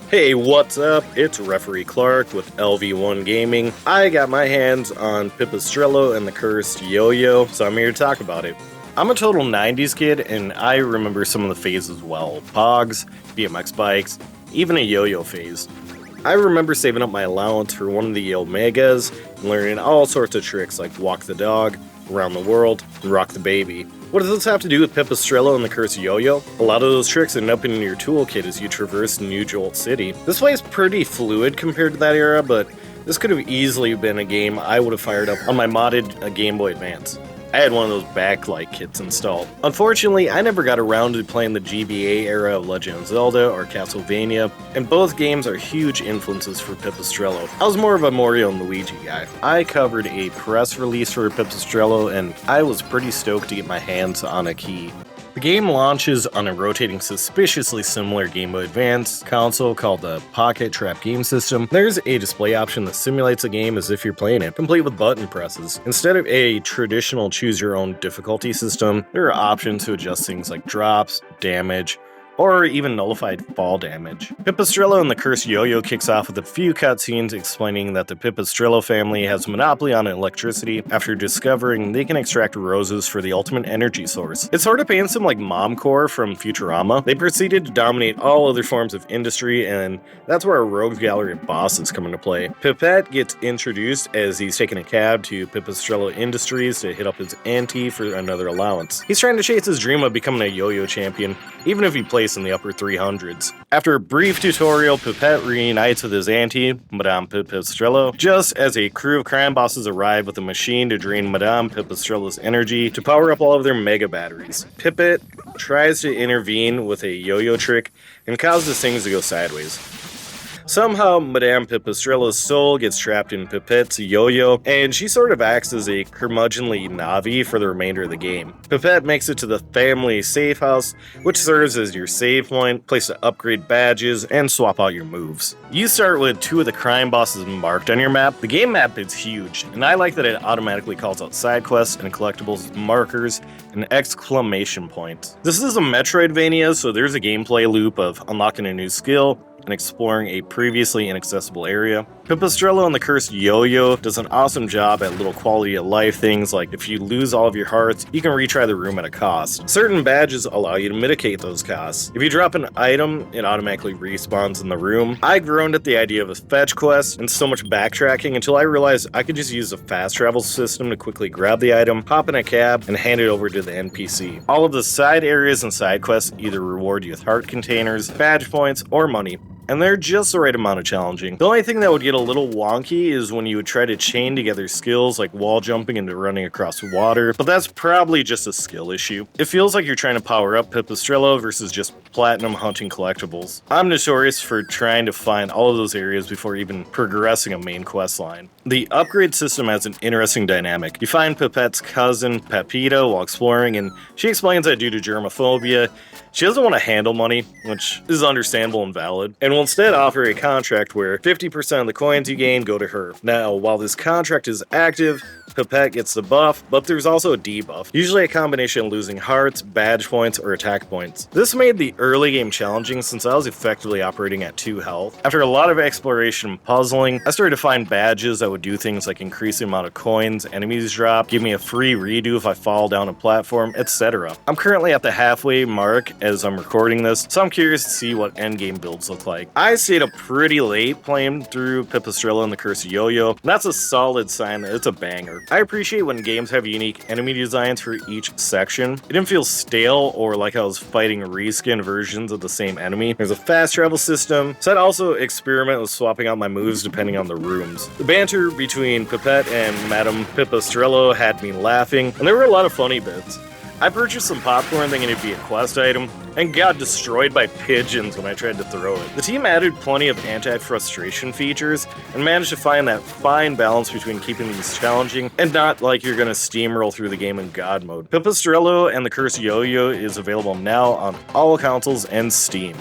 Hey, what's up? It's Referee Clark with LV1 Gaming. I got my hands on Pipistrello and the Cursed Yoyo, so I'm here to talk about it. I'm a total 90s kid, and I remember some of the phases well. Pogs, BMX bikes, even a yo-yo phase. I remember saving up my allowance for one of the Omegas and learning all sorts of tricks like walk the dog, around the world, and rock the baby. What does this have to do with Pipistrello and the Cursed Yoyo? A lot of those tricks end up in your toolkit as you traverse New Jolt City. This plays pretty fluid compared to that era, but this could have easily been a game I would have fired up on my modded Game Boy Advance. I had one of those backlight kits installed. Unfortunately, I never got around to playing the GBA era of Legend of Zelda or Castlevania, and both games are huge influences for Pipistrello. I was more of a Mario and Luigi guy. I covered a press release for Pipistrello, and I was pretty stoked to get my hands on a key. The game launches on a rotating, suspiciously similar Game Boy Advance console called the Pocket Trap Game System. There's a display option that simulates a game as if you're playing it, complete with button presses. Instead of a traditional choose-your-own difficulty system, there are options to adjust things like drops, damage, or even nullified fall damage. Pipistrello and the Cursed Yoyo kicks off with a few cutscenes explaining that the Pipistrello family has a monopoly on electricity after discovering they can extract roses for the ultimate energy source. It sort of paints them like Momcore from Futurama. They proceeded to dominate all other forms of industry, and that's where our rogue gallery of bosses come into play. Pippit gets introduced as he's taking a cab to Pipistrello Industries to hit up his auntie for another allowance. He's trying to chase his dream of becoming a yo-yo champion, even if he plays in the upper 300s. After a brief tutorial, Pippit reunites with his auntie, Madame Pipistrello, just as a crew of crime bosses arrive with a machine to drain Madame Pipistrello's energy to power up all of their mega batteries. Pippit tries to intervene with a yo-yo trick and causes things to go sideways. Somehow, Madame Pipistrello's soul gets trapped in Pippit's yo-yo, and she sort of acts as a curmudgeonly Navi for the remainder of the game. Pippit makes it to the family safe house, which serves as your save point, place to upgrade badges, and swap out your moves. You start with two of the crime bosses marked on your map. The game map is huge, and I like that it automatically calls out side quests and collectibles markers and exclamation points. This is a Metroidvania, so there's a gameplay loop of unlocking a new skill and exploring a previously inaccessible area. Pipistrello and the Cursed Yoyo does an awesome job at little quality of life things like if you lose all of your hearts, you can retry the room at a cost. Certain badges allow you to mitigate those costs. If you drop an item, it automatically respawns in the room. I groaned at the idea of a fetch quest and so much backtracking until I realized I could just use a fast travel system to quickly grab the item, hop in a cab, and hand it over to the NPC. All of the side areas and side quests either reward you with heart containers, badge points, or money, and they're just the right amount of challenging. The only thing that would get a little wonky is when you would try to chain together skills like wall jumping and running across water, but that's probably just a skill issue. It feels like you're trying to power up Pipistrello versus just platinum hunting collectibles. I'm notorious for trying to find all of those areas before even progressing a main quest line. The upgrade system has an interesting dynamic. You find Pippit's cousin, Pepita, while exploring, and she explains that due to germophobia, she doesn't want to handle money, which is understandable and valid, and will instead offer a contract where 50% of the coins you gain go to her. Now, while this contract is active, Pippit gets the buff, but there's also a debuff, usually a combination of losing hearts, badge points, or attack points. This made the early game challenging since I was effectively operating at 2 health. After a lot of exploration and puzzling, I started to find badges that would do things like increase the amount of coins enemies drop, give me a free redo if I fall down a platform, etc. I'm currently at the halfway mark as I'm recording this, so I'm curious to see what endgame builds look like. I stayed up pretty late playing through Pipistrello and the Cursed Yoyo, and that's a solid sign that it's a banger. I appreciate when games have unique enemy designs for each section. It didn't feel stale or like I was fighting reskin versions of the same enemy. There's a fast travel system, so I'd also experiment with swapping out my moves depending on the rooms. The banter between Pippit and Madame Pipistrello had me laughing, and there were a lot of funny bits. I purchased some popcorn thinking it'd be a quest item, and got destroyed by pigeons when I tried to throw it. The team added plenty of anti-frustration features, and managed to find that fine balance between keeping these challenging, and not like you're gonna steamroll through the game in God mode. Pipistrello and the Cursed Yoyo is available now on all consoles and Steam.